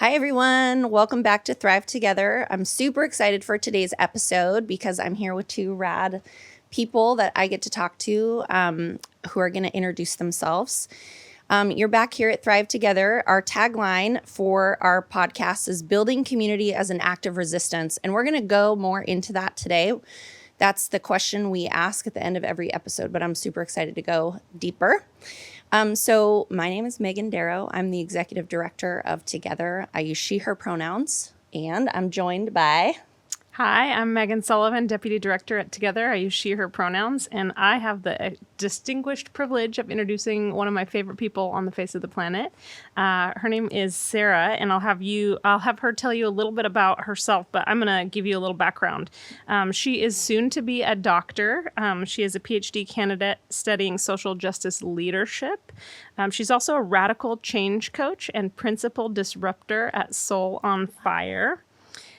Hi, everyone. Welcome back to Thrive Together. I'm super excited for today's episode because I'm here with two rad people that I get to talk to who are going to introduce themselves. You're back here at Thrive Together. Our tagline for our podcast is building community as an act of resistance. And we're going to go more into that today. That's the question we ask at the end of every episode, but I'm super excited to go deeper. So my name is Megan Darrow. I'm the executive director of Together. I use she, her pronouns, and I'm joined by... Hi, I'm Megan Sullivan, Deputy Director at Together. I use she, her pronouns, and I have the distinguished privilege of introducing one of my favorite people on the face of the planet. Her name is Sarah, and I'll have her tell you a little bit about herself, but I'm going to give you a little background. She is soon to be a doctor. She is a PhD candidate studying social justice leadership. She's also a radical change coach and principal disruptor at Soul on Fire.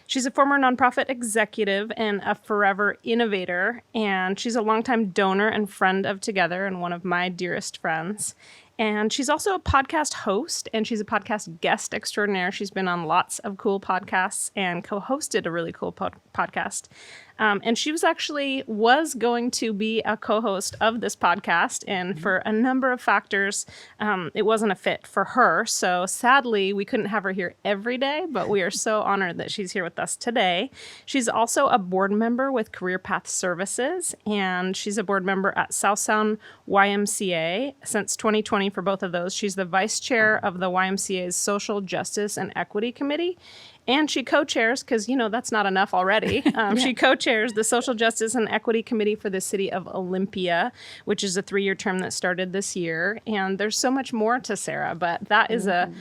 She's a former nonprofit executive and a forever innovator, and she's a longtime donor and friend of Together and one of my dearest friends. And she's also a podcast host, and she's a podcast guest extraordinaire. She's been on lots of cool podcasts and co-hosted a really cool podcast. And she was going to be a co-host of this podcast, and for a number of factors, it wasn't a fit for her. So sadly, we couldn't have her here every day, but we are so honored that she's here with us today. She's also a board member with Career Path Services, and she's a board member at South Sound YMCA since 2020 for both of those. She's the vice chair of the YMCA's Social Justice and Equity Committee. And she co-chairs, because, that's not enough already. She co-chairs the Social Justice and Equity Committee for the City of Olympia, which is a 3-year term that started this year. And there's so much more to Sarah, but that is a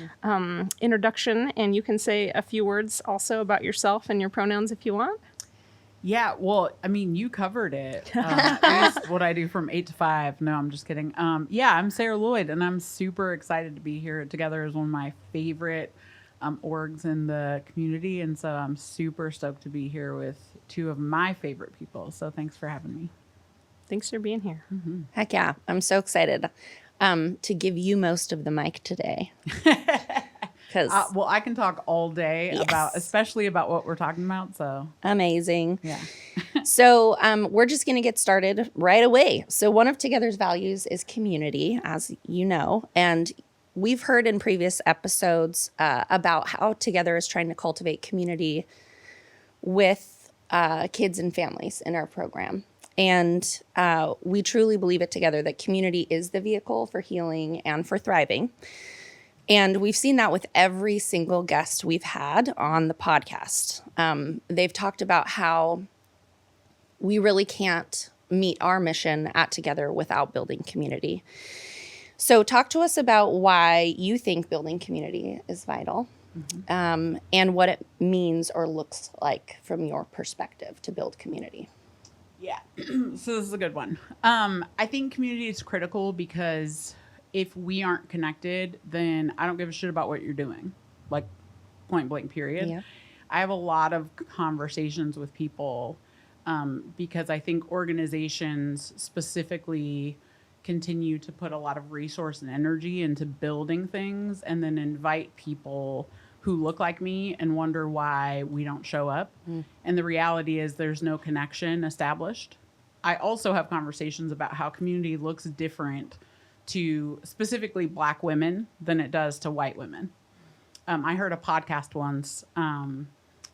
introduction. And you can say a few words also about yourself and your pronouns if you want. Yeah, well, you covered it. It's what I do from 8 to 5. No, I'm just kidding. I'm Sarah Lloyd, and I'm super excited to be here Together as one of my favorite orgs in the community, and so I'm super stoked to be here with two of my favorite people. So thanks for having me. Thanks for being here. Mm-hmm. Heck yeah, I'm so excited to give you most of the mic today. Because I can talk all day especially about what we're talking about. So amazing. Yeah. So we're just going to get started right away. So one of Together's values is community, as you know, and we've heard in previous episodes about how Together is trying to cultivate community with kids and families in our program. And we truly believe at Together that community is the vehicle for healing and for thriving. And we've seen that with every single guest we've had on the podcast. They've talked about how we really can't meet our mission at Together without building community. So talk to us about why you think building community is vital, and what it means or looks like from your perspective to build community. Yeah, so this is a good one. I think community is critical because if we aren't connected, then I don't give a shit about what you're doing, like point blank period. Yeah. I have a lot of conversations with people because I think organizations specifically continue to put a lot of resource and energy into building things and then invite people who look like me and wonder why we don't show up. And the reality is there's no connection established. I also have conversations about how community looks different to specifically Black women than it does to white women. I heard a podcast once and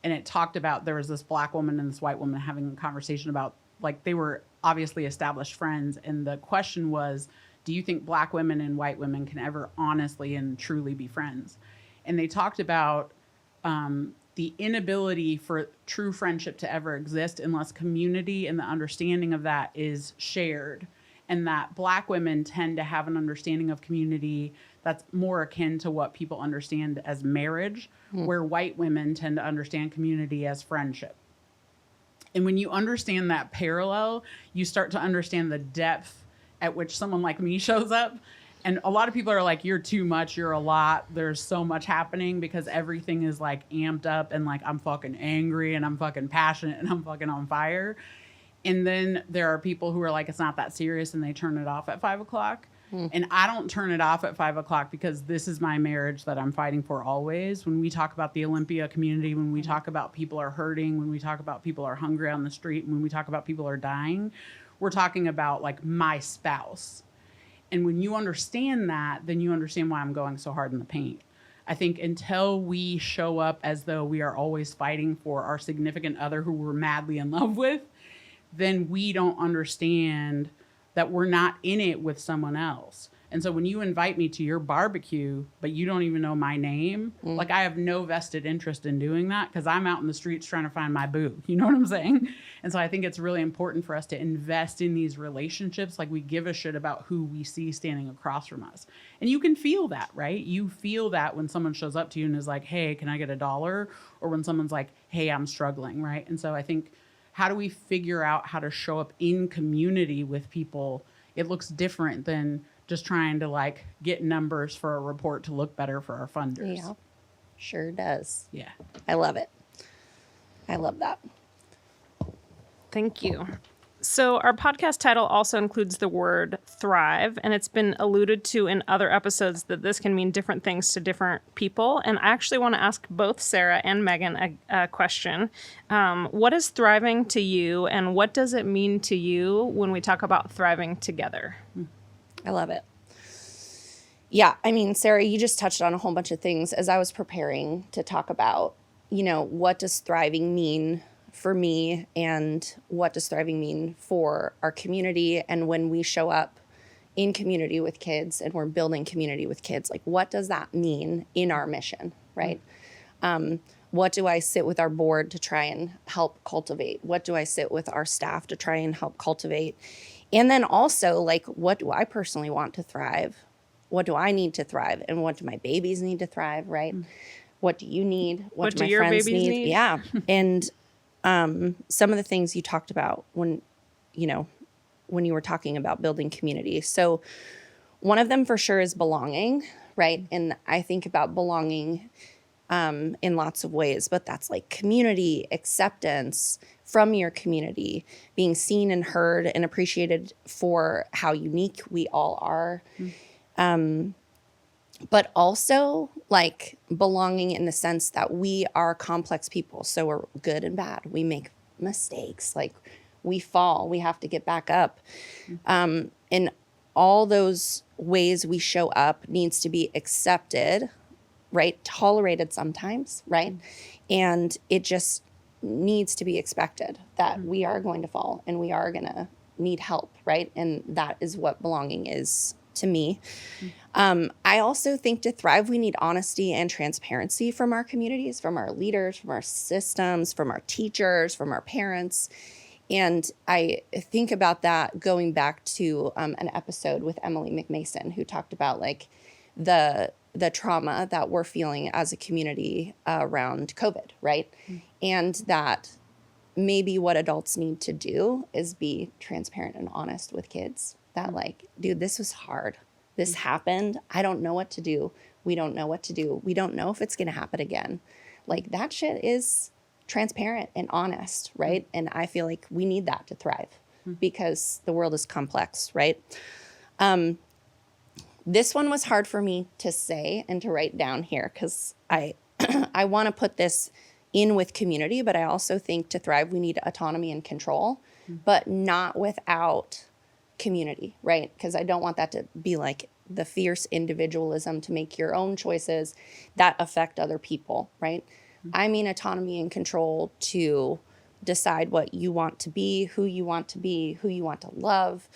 it talked about there was this Black woman and this white woman having a conversation about, like, they were obviously established friends. And the question was, do you think Black women and white women can ever honestly and truly be friends? And they talked about the inability for true friendship to ever exist unless community and the understanding of that is shared. And that Black women tend to have an understanding of community that's more akin to what people understand as marriage, where white women tend to understand community as friendship. And when you understand that parallel, you start to understand the depth at which someone like me shows up. And a lot of people are like, you're too much, you're a lot. There's so much happening because everything is like amped up and like I'm fucking angry and I'm fucking passionate and I'm fucking on fire. And then there are people who are like, it's not that serious and they turn it off at 5 o'clock. And I don't turn it off at 5:00 because this is my marriage that I'm fighting for always. When we talk about the Olympia community, when we talk about people are hurting, when we talk about people are hungry on the street, when we talk about people are dying, we're talking about like my spouse. And when you understand that, then you understand why I'm going so hard in the paint. I think until we show up as though we are always fighting for our significant other who we're madly in love with, then we don't understand that we're not in it with someone else. And so when you invite me to your barbecue, but you don't even know my name, like I have no vested interest in doing that because I'm out in the streets trying to find my boo. You know what I'm saying? And so I think it's really important for us to invest in these relationships. Like we give a shit about who we see standing across from us. And you can feel that, right? You feel that when someone shows up to you and is like, hey, can I get $1? Or when someone's like, hey, I'm struggling, right? And so I think, how do we figure out how to show up in community with people? It looks different than just trying to like get numbers for a report to look better for our funders. Yeah, sure does. Yeah. I love it. I love that. Thank you. So our podcast title also includes the word thrive, and it's been alluded to in other episodes that this can mean different things to different people. And I actually want to ask both Sarah and Megan a question. What is thriving to you, and what does it mean to you when we talk about thriving together? I love it. Yeah, I mean, Sarah, you just touched on a whole bunch of things as I was preparing to talk about, what does thriving mean for me and what does thriving mean for our community? And when we show up in community with kids and we're building community with kids, like what does that mean in our mission, right? What do I sit with our board to try and help cultivate? What do I sit with our staff to try and help cultivate? And then also, like, what do I personally want to thrive? What do I need to thrive? And what do my babies need to thrive, right? What do you need? What do my your friends babies need? Yeah. And some of the things you talked about when you were talking about building community. So one of them for sure is belonging, right? And I think about belonging in lots of ways, but that's like community, acceptance from your community, being seen and heard and appreciated for how unique we all are. But also like belonging in the sense that we are complex people. So we're good and bad. We make mistakes. Like we fall, we have to get back up. And all those ways we show up needs to be accepted, right? Tolerated sometimes, right? And it just needs to be expected that we are going to fall and we are going to need help, right? And that is what belonging is to me. I also think to thrive, we need honesty and transparency from our communities, from our leaders, from our systems, from our teachers, from our parents. And I think about that going back to an episode with Emily McMason, who talked about like the trauma that we're feeling as a community around COVID, right? And that maybe what adults need to do is be transparent and honest with kids. That like, dude, this was hard. This happened. I don't know what to do. We don't know what to do. We don't know if it's going to happen again. Like that shit is transparent and honest, right? And I feel like we need that to thrive because the world is complex, right? This one was hard for me to say and to write down here because I I want to put this in with community, but I also think to thrive, we need autonomy and control, but not without community, right? Because I don't want that to be like the fierce individualism to make your own choices that affect other people, right? I mean autonomy and control to decide what you want to be, who you want to be, who you want to love,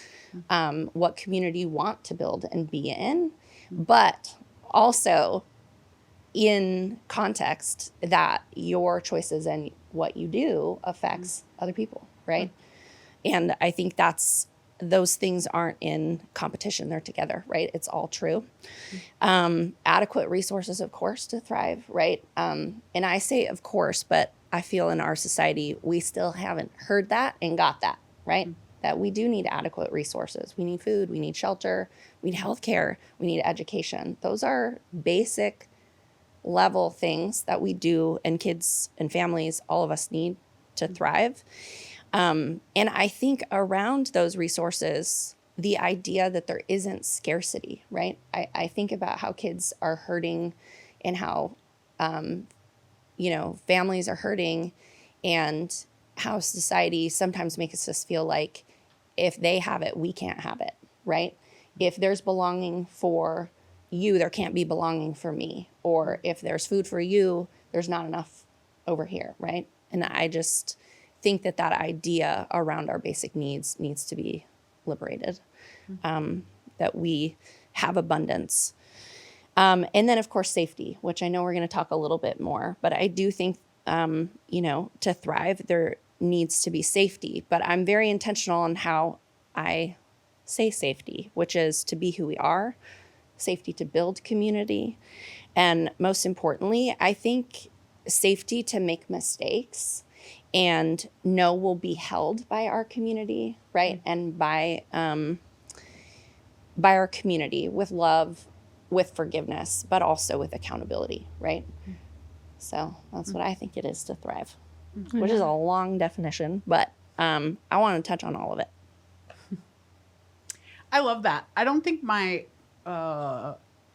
what community you want to build and be in, but also in context that your choices and what you do affects other people, right? And I think those things aren't in competition, they're together, right? It's all true. Adequate resources, of course, to thrive, right? And I say of course, but I feel in our society, we still haven't heard that and got that, right? That we do need adequate resources. We need food, we need shelter, we need healthcare, we need education. Those are basic level things that we do, and kids and families, all of us need to thrive. And I think around those resources, the idea that there isn't scarcity, right? I think about how kids are hurting and how, families are hurting, and how society sometimes makes us feel like if they have it, we can't have it, right? If there's belonging for you, there can't be belonging for me. Or if there's food for you, there's not enough over here, right? And I just think that idea around our basic needs needs to be liberated, that we have abundance. And then, of course, safety, which I know we're going to talk a little bit more. But I do think, to thrive, there needs to be safety. But I'm very intentional on how I say safety, which is to be who we are, safety to build community. And most importantly, I think safety to make mistakes and know we'll be held by our community, right? And by our community with love, with forgiveness, but also with accountability, right? So that's what I think it is to thrive, which is a long definition, but I want to touch on all of it. I love that. I don't think my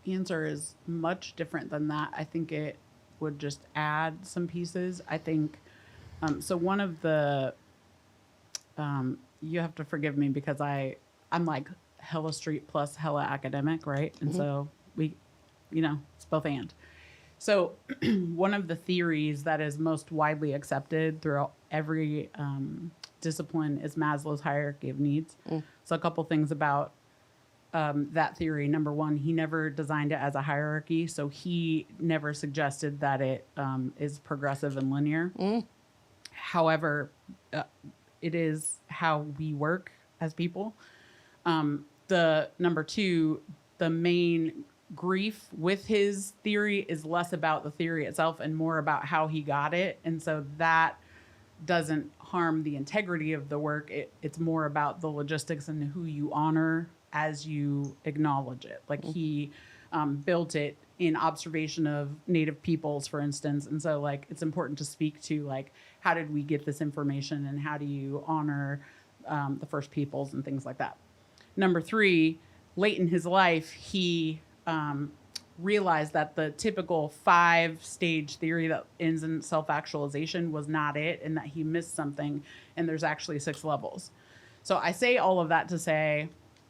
answer is much different than that. I think it would just add some pieces. I think, so one of the, you have to forgive me because I'm like hella street plus hella academic, right? And so we, it's both and. So one of the theories that is most widely accepted throughout every discipline is Maslow's hierarchy of needs. So a couple things about that theory. Number one, he never designed it as a hierarchy. So he never suggested that it is progressive and linear. However, it is how we work as people. The number two, the main grief with his theory is less about the theory itself and more about how he got it. And so that doesn't harm the integrity of the work. It's more about the logistics and who you honor as you acknowledge it. Like he built it in observation of Native peoples, for instance. And so like, it's important to speak to like, how did we get this information and how do you honor the first peoples and things like that. Number three, late in his life, he realized that the typical 5-stage theory that ends in self-actualization was not it, and that he missed something, and there's actually 6 levels. So I say all of that to say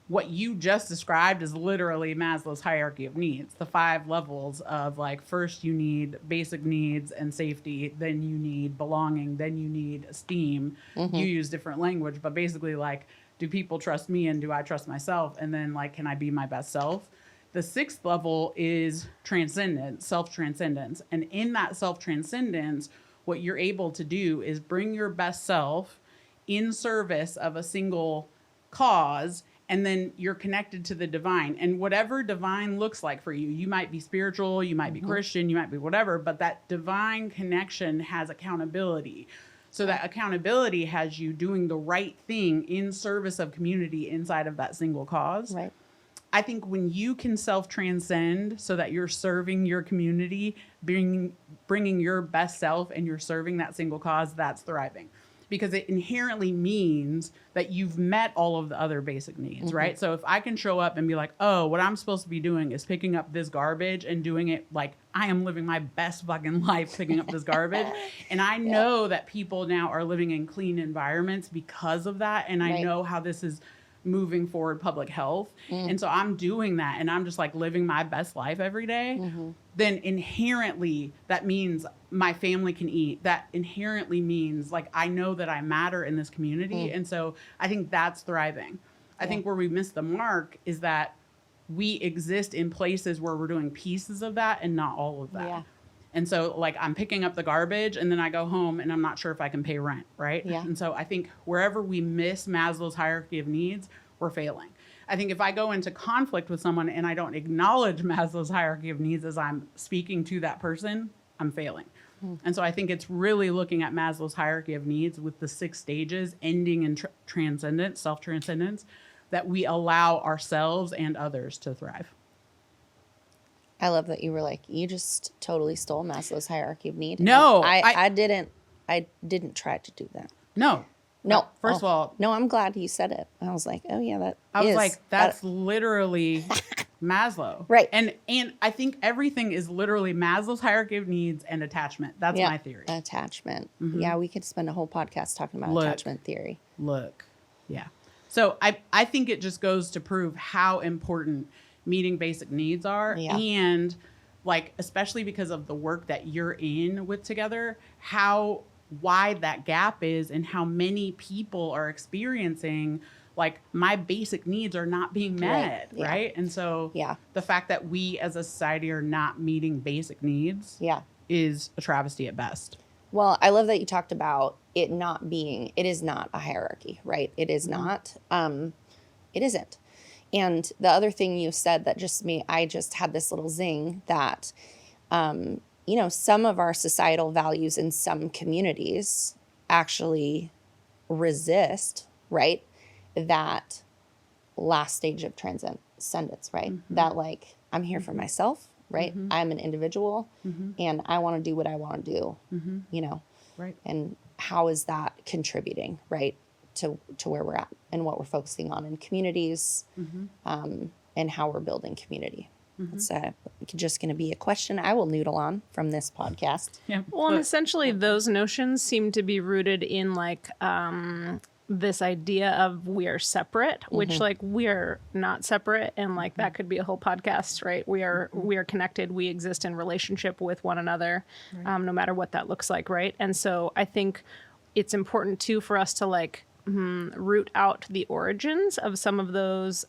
what you just described is literally Maslow's hierarchy of needs, the 5 levels of like, first you need basic needs and safety, then you need belonging, then you need esteem. You use different language, but basically like, do people trust me and do I trust myself? And then like, can I be my best self? The 6th level is transcendence, self-transcendence. And in that self-transcendence, what you're able to do is bring your best self in service of a single cause, and then you're connected to the divine. And whatever divine looks like for you, you might be spiritual, you might be Christian, you might be whatever, but that divine connection has accountability. So that accountability has you doing the right thing in service of community inside of that single cause. Right. I think when you can self-transcend so that you're serving your community, bringing your best self and you're serving that single cause, that's thriving. Because it inherently means that you've met all of the other basic needs, right? So if I can show up and be like, oh, what I'm supposed to be doing is picking up this garbage and doing it like I am living my best fucking life picking up this garbage. And I know that people now are living in clean environments because of that. And I know how this is moving forward public health. And so I'm doing that and I'm just like living my best life every day. Then inherently that means my family can eat. That inherently means like I know that I matter in this community. And so I think that's thriving. I think where we miss the mark is that we exist in places where we're doing pieces of that and not all of that. And so like I'm picking up the garbage and then I go home and I'm not sure if I can pay rent, right? And so I think wherever we miss Maslow's hierarchy of needs, we're failing. I think if I go into conflict with someone and I don't acknowledge Maslow's hierarchy of needs as I'm speaking to that person, I'm failing. And so I think it's really looking at Maslow's hierarchy of needs with the 6 stages ending in transcendence, self-transcendence, that we allow ourselves and others to thrive. I love that you were like, you just totally stole Maslow's hierarchy of need. No, I didn't try to do that. No, No. First of all, no, I'm glad you said it. I was like, oh yeah, I was like, that's literally Maslow. Right. And I think everything is literally Maslow's hierarchy of needs and attachment. That's my theory. Attachment. Yeah, we could spend a whole podcast talking about attachment theory. Yeah. So I think it just goes to prove how important meeting basic needs are. Yeah. And like, especially because of the work that you're in with Together, how wide that gap is and how many people are experiencing like my basic needs are not being met. Right. And so the fact that we as a society are not meeting basic needs is a travesty at best. Well, I love that you talked about it is not a hierarchy, right? It is not, it isn't. And the other thing you said that I just had this little zing that, you know, some of our societal values in some communities actually resist, right? That last stage of transcendence, right? That like, I'm here for myself, right? I'm an individual and I want to do what I want to do, you know? Right. And how is that contributing, right? To where we're at and what we're focusing on in communities, and how we're building community. It's just going to be a question I will noodle on from this podcast. Yeah. Well, and essentially those notions seem to be rooted in like this idea of we are separate, which like we're not separate, and like that could be a whole podcast, right? We are connected. We exist in relationship with one another, no matter what that looks like, right? And so I think it's important too for us to like root out the origins of some of those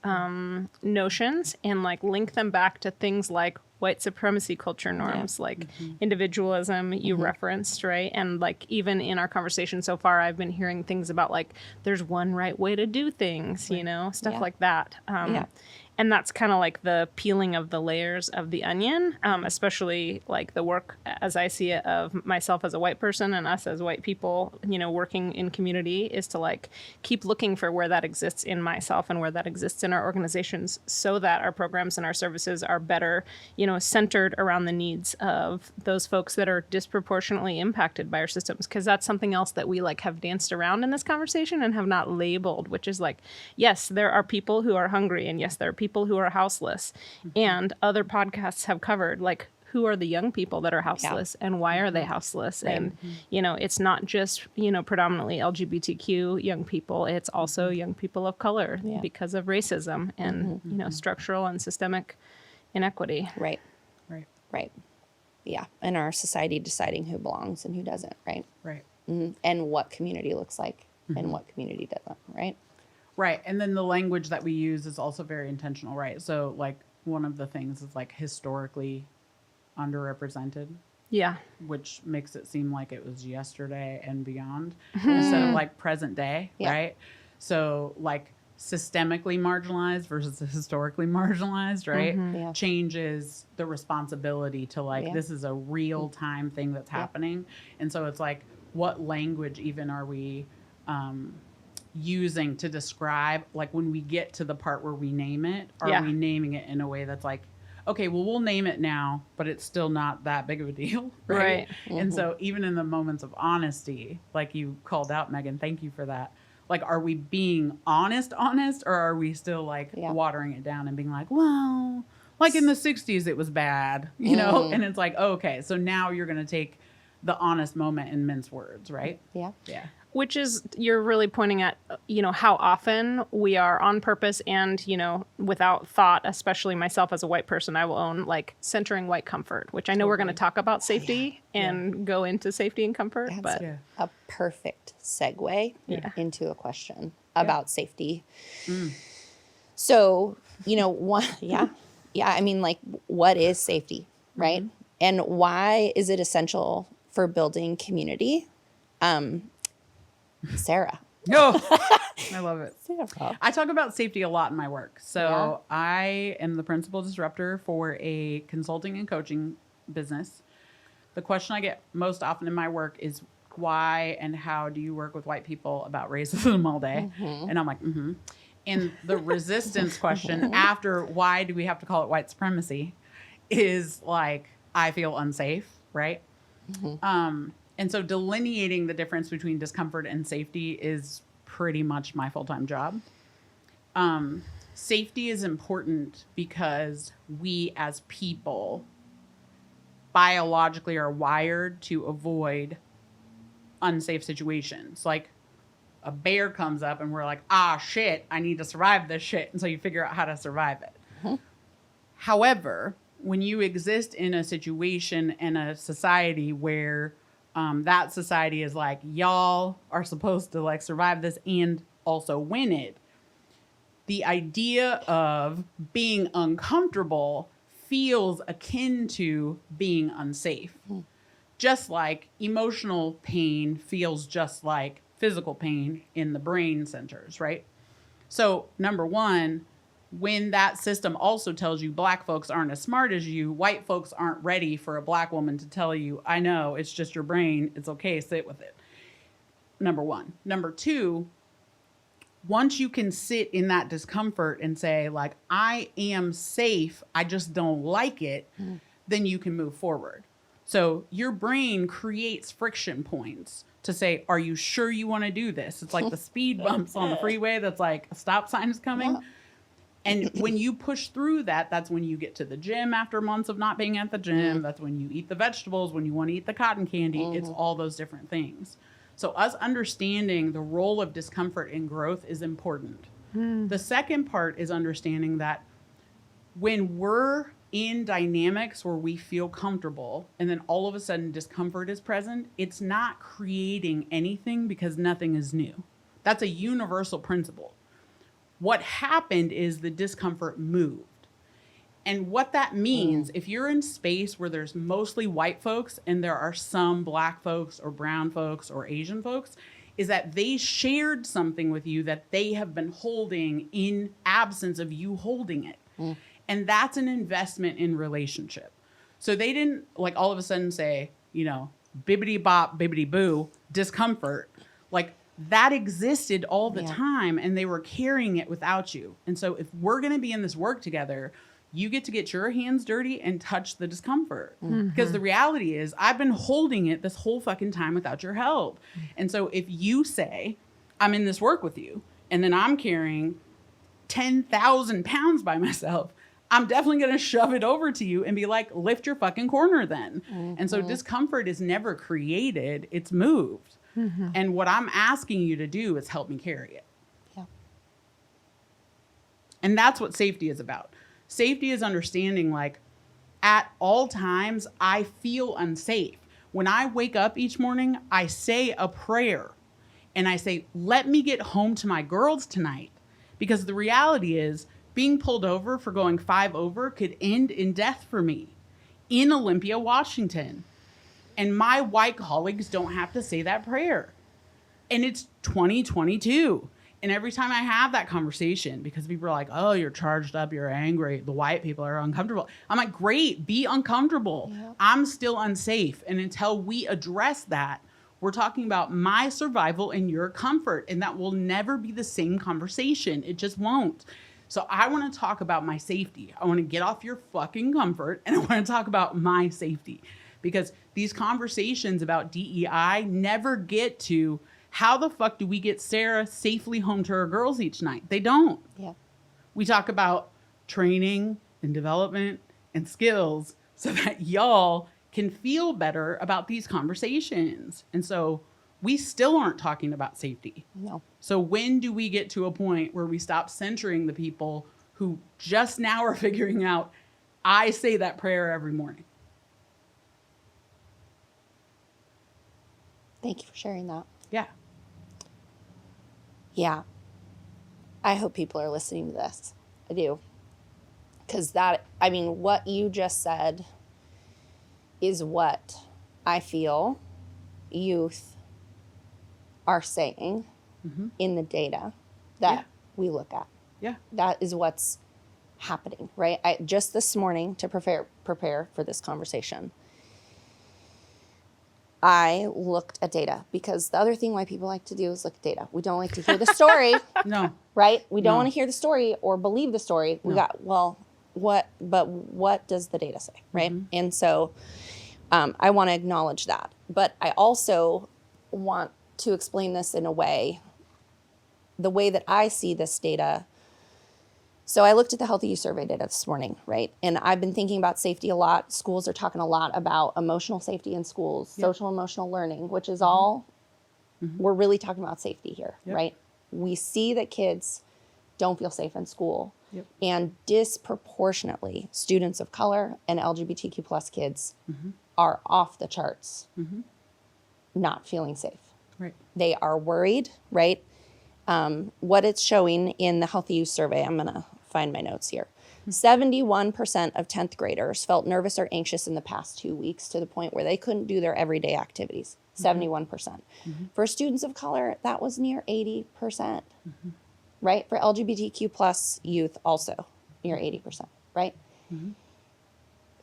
notions and like link them back to things like white supremacy culture norms, like individualism you referenced, right? And like even in our conversation so far, I've been hearing things about like there's one right way to do things, you know, stuff like that. And that's kind of like the peeling of the layers of the onion, especially like the work, as I see it, of myself as a white person and us as white people, you know, working in community is to like keep looking for where that exists in myself and where that exists in our organizations so that our programs and our services are better, you know, centered around the needs of those folks that are disproportionately impacted by our systems. Because that's something else that we like have danced around in this conversation and have not labeled, which is like, yes, there are people who are hungry, and yes, there are people who are houseless, and other podcasts have covered like who are the young people that are houseless and why are they houseless, and you know, it's not just, you know, predominantly LGBTQ young people, it's also young people of color because of racism and you know, structural and systemic inequity. Right. Yeah, and our society deciding who belongs and who doesn't, right? And what community looks like and what community doesn't, right? Right. And then the language that we use is also very intentional, right? So like one of the things is like historically underrepresented. Yeah. Which makes it seem like it was yesterday and beyond instead of like present day, right? So like systemically marginalized versus historically marginalized, right? Changes the responsibility to like, this is a real time thing that's happening. And so it's like, what language even are we, using to describe, like when we get to the part where we name it, are we naming it in a way that's like, okay, well, we'll name it now, but it's still not that big of a deal, right? And so even in the moments of honesty, like you called out, Megan, thank you for that. Like, are we being honest, or are we still like watering it down and being like, well, like in the 60s, it was bad, you know? And it's like, oh, okay, so now you're going to take the honest moment and mince words, right? Yeah. Which is, you're really pointing at, you know, how often we are on purpose and, you know, without thought, especially myself as a white person, I will own like centering white comfort, which I know we're going to talk about safety and go into safety and comfort. That's a perfect segue into a question about safety. So, you know, I mean, like, what is safety, right? And why is it essential for building community? Sarah. I love it. Sarah. I talk about safety a lot in my work. So I am the principal disruptor for a consulting and coaching business. The question I get most often in my work is why and how do you work with white people about racism all day? And I'm like, And the resistance question after why do we have to call it white supremacy is like, I feel unsafe, right? And so delineating the difference between discomfort and safety is pretty much my full-time job. Safety is important because we as people biologically are wired to avoid unsafe situations. Like a bear comes up and we're like, ah, shit, I need to survive this shit. And so you figure out how to survive it. Mm-hmm. However, when you exist in a situation and a society where that society is like, y'all are supposed to like survive this and also win it, the idea of being uncomfortable feels akin to being unsafe. Mm-hmm. Just like emotional pain feels just like physical pain in the brain centers, right? So number one, when that system also tells you black folks aren't as smart as you, white folks aren't ready for a black woman to tell you, I know, it's just your brain. It's okay, sit with it. Number one. Number two, once you can sit in that discomfort and say, like, I am safe, I just don't like it, then you can move forward. So your brain creates friction points to say, are you sure you want to do this? It's like the speed bumps on the freeway that's like a stop sign is coming. Yeah. And when you push through that, that's when you get to the gym after months of not being at the gym. That's when you eat the vegetables, when you want to eat the cotton candy. It's all those different things. So us understanding the role of discomfort in growth is important. The second part is understanding that when we're in dynamics where we feel comfortable and then all of a sudden discomfort is present, it's not creating anything because nothing is new. That's a universal principle. What happened is the discomfort moved. And what that means, if you're in space where there's mostly white folks and there are some black folks or brown folks or Asian folks, is that they shared something with you that they have been holding in absence of you holding it. And that's an investment in relationship. So they didn't like all of a sudden say, you know, bibbity bop, bibbity boo, discomfort. Like that existed all the time and they were carrying it without you. And so if we're going to be in this work together, you get to get your hands dirty and touch the discomfort. Because the reality is I've been holding it this whole fucking time without your help. And so if you say, I'm in this work with you, and then I'm carrying 10,000 pounds by myself, I'm definitely going to shove it over to you and be like, lift your fucking corner then. And so discomfort is never created, it's moved. And what I'm asking you to do is help me carry it. Yeah. And that's what safety is about. Safety is understanding like at all times, I feel unsafe. When I wake up each morning, I say a prayer and I say, let me get home to my girls tonight. Because the reality is being pulled over for going 5 over could end in death for me in Olympia, Washington. And my white colleagues don't have to say that prayer. And it's 2022. And every time I have that conversation, because people are like, oh, you're charged up, you're angry, the white people are uncomfortable. I'm like, great, be uncomfortable. Yeah. I'm still unsafe. And until we address that, we're talking about my survival and your comfort. And that will never be the same conversation. It just won't. So I want to talk about my safety. I want to get off your fucking comfort and I want to talk about my safety. Because these conversations about DEI never get to how the fuck do we get Sarah safely home to her girls each night? They don't. Yeah. We talk about training and development and skills so that y'all can feel better about these conversations. And so we still aren't talking about safety. No. So when do we get to a point where we stop centering the people who just now are figuring out, I say that prayer every morning? Thank you for sharing that. Yeah. Yeah. I hope people are listening to this. I do. Because that, I mean, what you just said is what I feel youth are saying in the data that we look at. Yeah. That is what's happening, right? Just this morning to prepare for this conversation, I looked at data because the other thing why people like to do is look at data. We don't like to hear the story. No. Right? We don't want to hear the story or believe the story. We got, well, what does the data say? Right? And so I want to acknowledge that. But I also want to explain this in a way, the way that I see this data. So I looked at the Healthy Youth Survey data this morning, right? And I've been thinking about safety a lot. Schools are talking a lot about emotional safety in schools, social emotional learning, which is all, we're really talking about safety here, right? We see that kids don't feel safe in school. And disproportionately, students of color and LGBTQ plus kids are off the charts, not feeling safe. Right. They are worried, right? What it's showing in the Healthy Youth Survey, I'm going to find my notes here. 71% of 10th graders felt nervous or anxious in the past 2 weeks to the point where they couldn't do their everyday activities. 71%. For students of color, that was near 80%, right? For LGBTQ plus youth, also near 80%, right?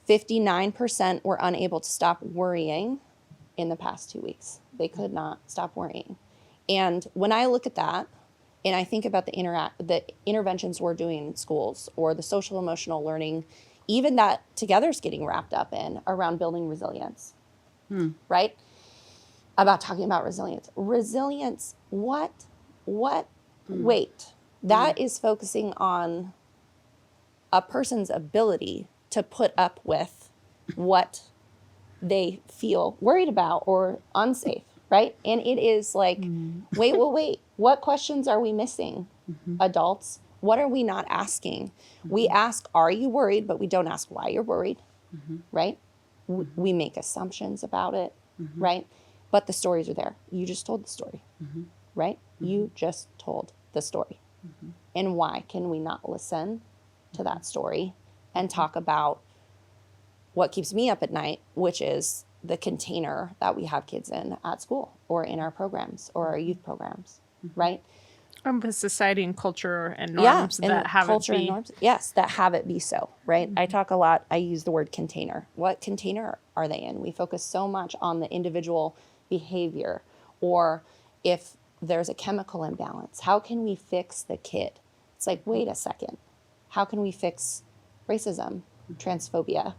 59% were unable to stop worrying in the past 2 weeks. They could not stop worrying. And when I look at that, and I think about the interventions we're doing in schools or the social emotional learning, even that Together's getting wrapped up in around building resilience, right? About talking about resilience. Resilience, wait, that is focusing on a person's ability to put up with what they feel worried about or unsafe, right? And it is like, wait. What questions are we missing, adults? What are we not asking? We ask, are you worried? But we don't ask why you're worried, right? We make assumptions about it, right? But the stories are there. You just told the story, right? You just told the story. And why can we not listen to that story and talk about what keeps me up at night, which is the container that we have kids in at school or in our programs or our youth programs, right? The society and culture and norms that have culture it and be. norms, yes, that have it be so, right? I talk a lot, I use the word container. What container are they in? We focus so much on the individual behavior, or if there's a chemical imbalance, how can we fix the kid? It's like, wait a second. How can we fix racism, transphobia?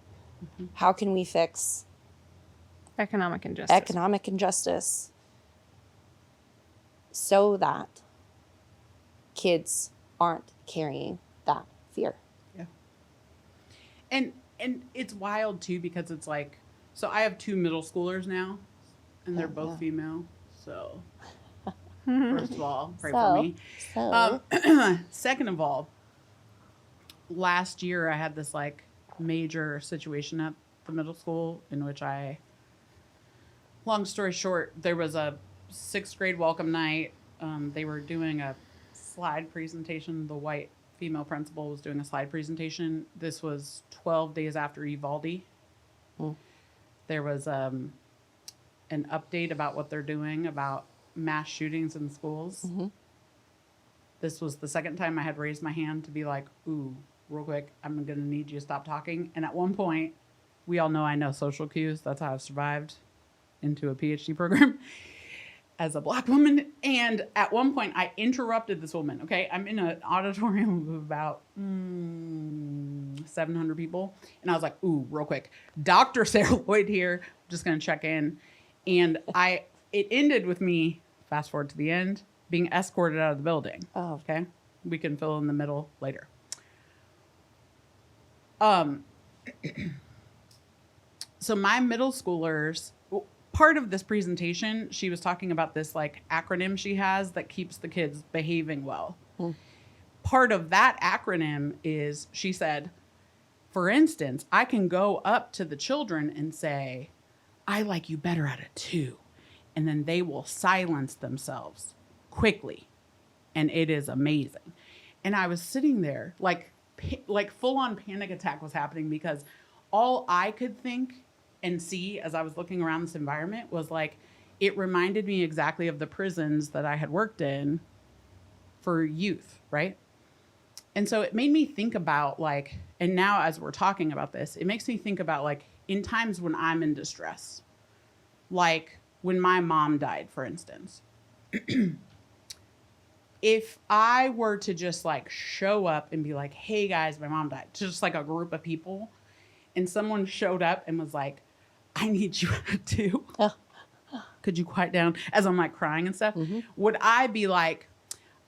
How can we fix Economic injustice so that kids aren't carrying that fear? Yeah. And it's wild too, because it's like, so I have 2 middle schoolers now, and they're both female. So first of all, pray for me. Second of all, last year I had this like major situation at the middle school in which long story short, there was a 6th grade welcome night. They were doing a slide presentation. The white female principal was doing a slide presentation. This was 12 days after Uvalde. There was an update about what they're doing about mass shootings in schools. This was the second time I had raised my hand to be like, ooh, real quick, I'm going to need you to stop talking. And at one point, we all know I know social cues. That's how I've survived into a PhD program as a Black woman. And at one point, I interrupted this woman. Okay, I'm in an auditorium of about 700 people. And I was like, ooh, real quick, Dr. Sarah Lloyd here. I'm just going to check in. And it ended with me, fast forward to the end, being escorted out of the building. Oh. Okay. We can fill in the middle later. So my middle schoolers, part of this presentation, she was talking about this like acronym she has that keeps the kids behaving well. Part of that acronym is, she said, for instance, I can go up to the children and say, I like you better at a 2. And then they will silence themselves quickly. And it is amazing. And I was sitting there like full on panic attack was happening, because all I could think and see as I was looking around this environment was like, it reminded me exactly of the prisons that I had worked in for youth, right? And so it made me think about like, and now as we're talking about this, it makes me think about like in times when I'm in distress, like when my mom died, for instance. If I were to just like show up and be like, hey guys, my mom died, to just like a group of people, and someone showed up and was like, I need you to, could you quiet down, as I'm like crying and stuff? Would I be like,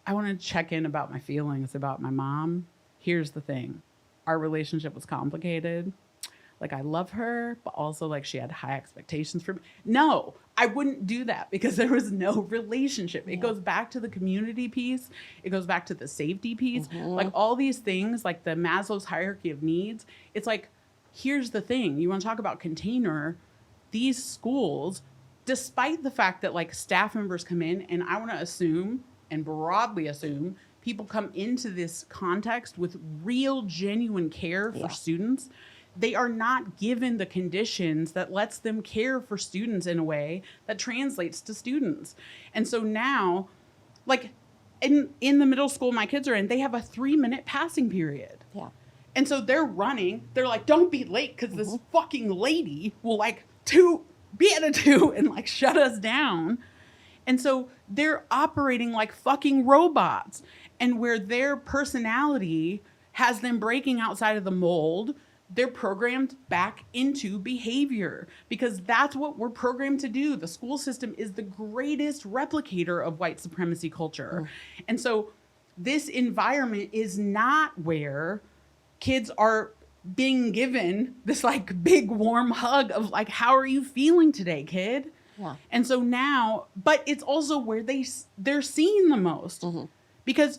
I want to check in about my feelings about my mom? Here's the thing. Our relationship was complicated. Like, I love her, but also like she had high expectations for me. No, I wouldn't do that because there was no relationship. It goes back to the community piece. It goes back to the safety piece. Like all these things, like the Maslow's hierarchy of needs. It's like, here's the thing. You want to talk about container, these schools, despite the fact that like staff members come in, and I want to assume and broadly assume people come into this context with real, genuine care for students. They are not given the conditions that lets them care for students in a way that translates to students. And so now, like in the middle school my kids are in, they have a 3-minute passing period. Yeah. And so they're running. They're like, don't be late because this fucking lady will like be at a 2 and like shut us down. And so they're operating like fucking robots. And where their personality has them breaking outside of the mold, they're programmed back into behavior because that's what we're programmed to do. The school system is the greatest replicator of white supremacy culture. And so this environment is not where kids are being given this like big warm hug of like, how are you feeling today, kid? Yeah. And so now, but it's also where they're seen the most because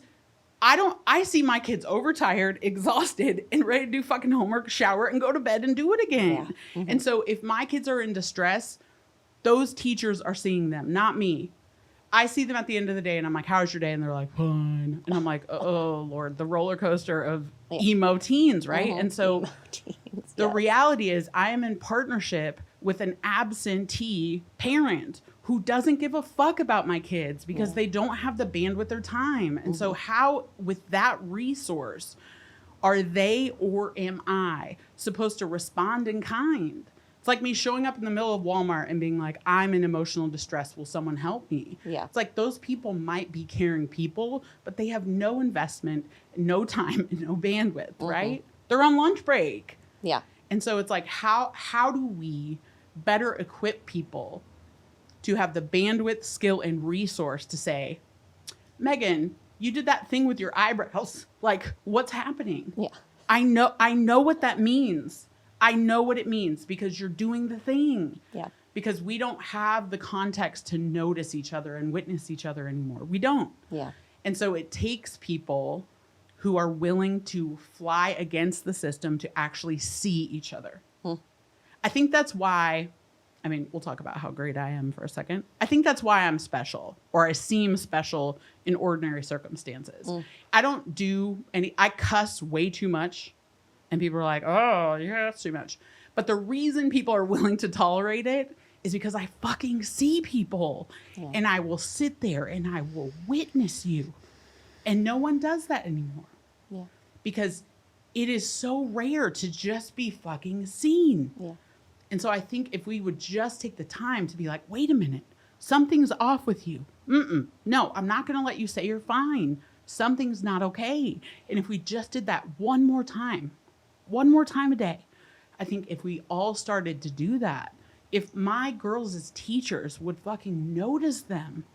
I see my kids overtired, exhausted, and ready to do fucking homework, shower, and go to bed and do it again. Yeah. And so if my kids are in distress, those teachers are seeing them, not me. I see them at the end of the day and I'm like, how's your day? And they're like, fine. And I'm like, oh Lord, the roller coaster of emo teens, right? And so the reality is I am in partnership with an absentee parent who doesn't give a fuck about my kids because they don't have the bandwidth or time. And so how, with that resource, are they or am I supposed to respond in kind? It's like me showing up in the middle of Walmart and being like, I'm in emotional distress. Will someone help me? Yeah. It's like those people might be caring people, but they have no investment, no time, and no bandwidth, right? They're on lunch break. Yeah. And so it's like, how do we better equip people to have the bandwidth, skill, and resource to say, Megan, you did that thing with your eyebrows. Like, what's happening? Yeah. I know what that means. I know what it means because you're doing the thing. Yeah. Because we don't have the context to notice each other and witness each other anymore. We don't. Yeah. And so it takes people who are willing to fly against the system to actually see each other. I think that's why, I mean, we'll talk about how great I am for a second. I think that's why I'm special, or I seem special in ordinary circumstances. I don't do I cuss way too much. And people are like, oh, yeah, that's too much. But the reason people are willing to tolerate it is because I fucking see people. Yeah. And I will sit there and I will witness you. And no one does that anymore. Yeah. Because it is so rare to just be fucking seen. Yeah. And so I think if we would just take the time to be like, wait a minute, something's off with you. No, I'm not going to let you say you're fine. Something's not okay. And if we just did that one more time a day, I think if we all started to do that, if my girls as teachers would fucking notice them,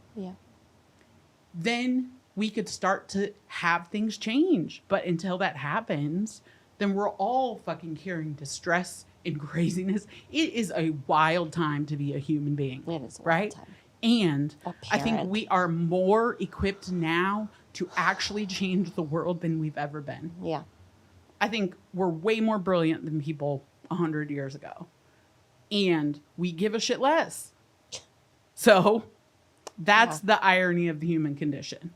then we could start to have things change. But until that happens, then we're all fucking carrying distress and craziness. It is a wild time to be a human being. It is a wild time. And I think we are more equipped now to actually change the world than we've ever been. Yeah. I think we're way more brilliant than people 100 years ago. And we give a shit less. So that's the irony of the human condition.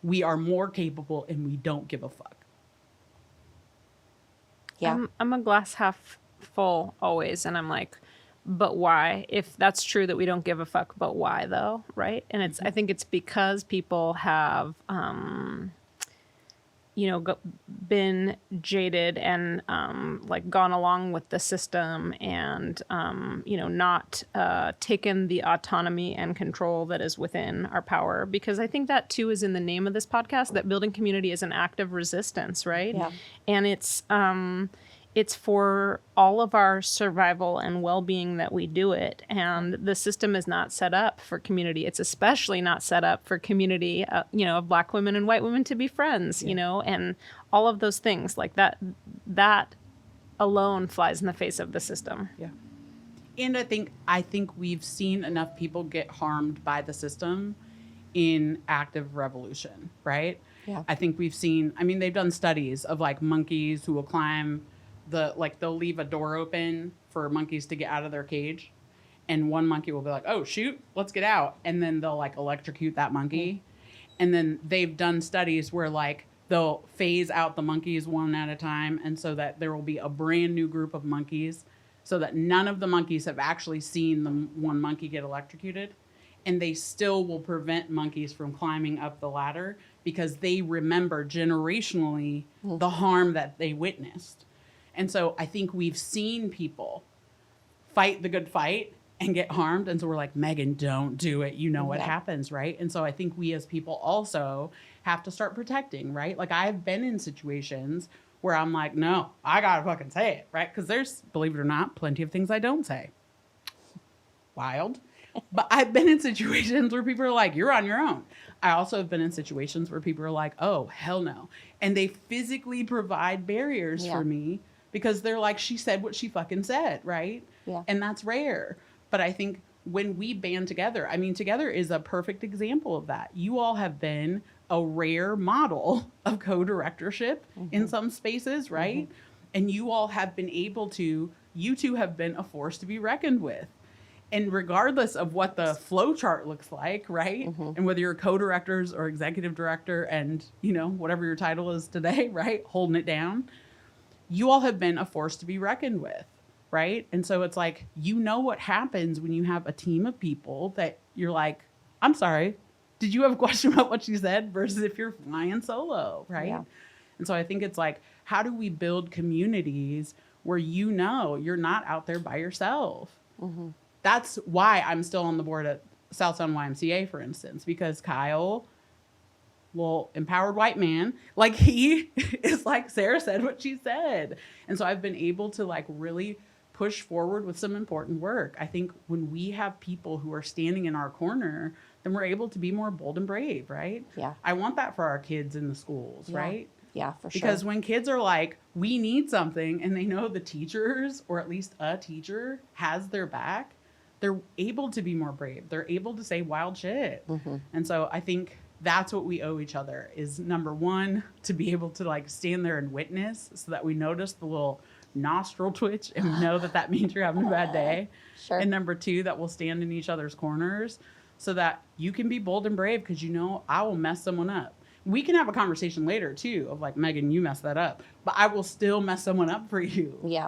We are more capable and we don't give a fuck. Yeah. I'm a glass half full always. And I'm like, but why? If that's true that we don't give a fuck, but why though? Right. And it's, I think it's because people have, been jaded and like gone along with the system and, not taken the autonomy and control that is within our power. Because I think that too is in the name of this podcast, that building community is an act of resistance, right? Yeah. And it's for all of our survival and well-being that we do it. And the system is not set up for community. It's especially not set up for community, of Black women and white women to be friends, and all of those things like that. That alone flies in the face of the system. Yeah. And I think we've seen enough people get harmed by the system in active revolution, right? Yeah. I think we've seen, they've done studies of like monkeys who will climb they'll leave a door open for monkeys to get out of their cage. And one monkey will be like, oh, shoot, let's get out. And then they'll like electrocute that monkey. Mm-hmm. And then they've done studies where like they'll phase out the monkeys one at a time. And so that there will be a brand new group of monkeys so that none of the monkeys have actually seen the one monkey get electrocuted. And they still will prevent monkeys from climbing up the ladder because they remember generationally the harm that they witnessed. And so I think we've seen people fight the good fight and get harmed. And so we're like, Megan, don't do it. You know what happens, right? And so I think we as people also have to start protecting, right? Like I've been in situations where I'm like, no, I gotta fucking say it, right? Because there's, believe it or not, plenty of things I don't say. Wild. But I've been in situations where people are like, you're on your own. I also have been in situations where people are like, oh, hell no. And they physically provide barriers for me because they're like, she said what she fucking said, right? Yeah. And that's rare. But I think when we band together, Together is a perfect example of that. You all have been a rare model of co-directorship in some spaces, right? And you all have been able to, you two have been a force to be reckoned with. And regardless of what the flow chart looks like, right? And whether you're co-directors or executive director and, whatever your title is today, right? Holding it down. You all have been a force to be reckoned with, right? And so it's like, what happens when you have a team of people that you're like, I'm sorry, did you have a question about what she said? Versus if you're flying solo, right? Yeah. And so I think it's like, how do we build communities where you're not out there by yourself? That's why I'm still on the board at South Sound YMCA, for instance, because Kyle, empowered white man, like he is like Sarah said what she said. And so I've been able to like really push forward with some important work. I think when we have people who are standing in our corner, then we're able to be more bold and brave, right? Yeah. I want that for our kids in the schools, right? Yeah, for sure. Because when kids are like, we need something, and they know the teachers, or at least a teacher, has their back, they're able to be more brave. They're able to say wild shit. And so I think that's what we owe each other is number one, to be able to like stand there and witness so that we notice the little nostril twitch and we know that means you're having a bad day. Sure. And number two, that we'll stand in each other's corners so that you can be bold and brave because I will mess someone up. We can have a conversation later too of like, Megan, you messed that up, but I will still mess someone up for you. Yeah.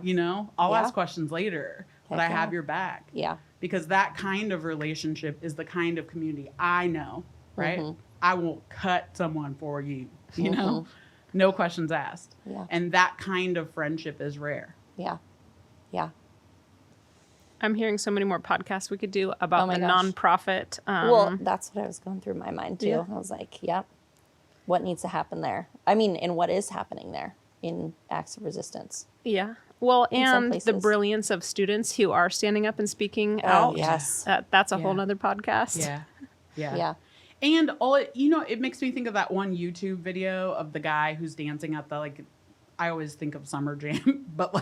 I'll ask questions later, but I have your back. Yeah. Because that kind of relationship is the kind of community I know, right? I won't cut someone for you, no questions asked. Yeah. And that kind of friendship is rare. Yeah. Yeah. I'm hearing so many more podcasts we could do about the nonprofit. Well, that's what I was going through my mind too. Yeah. I was like, what needs to happen there? And what is happening there in acts of resistance? Yeah. Well, and the places. brilliance of students who are standing up and speaking out. Yes. That's a whole nother podcast. Yeah. Yeah. Yeah. And it makes me think of that one YouTube video of the guy who's dancing at the, I always think of Summer Jam, but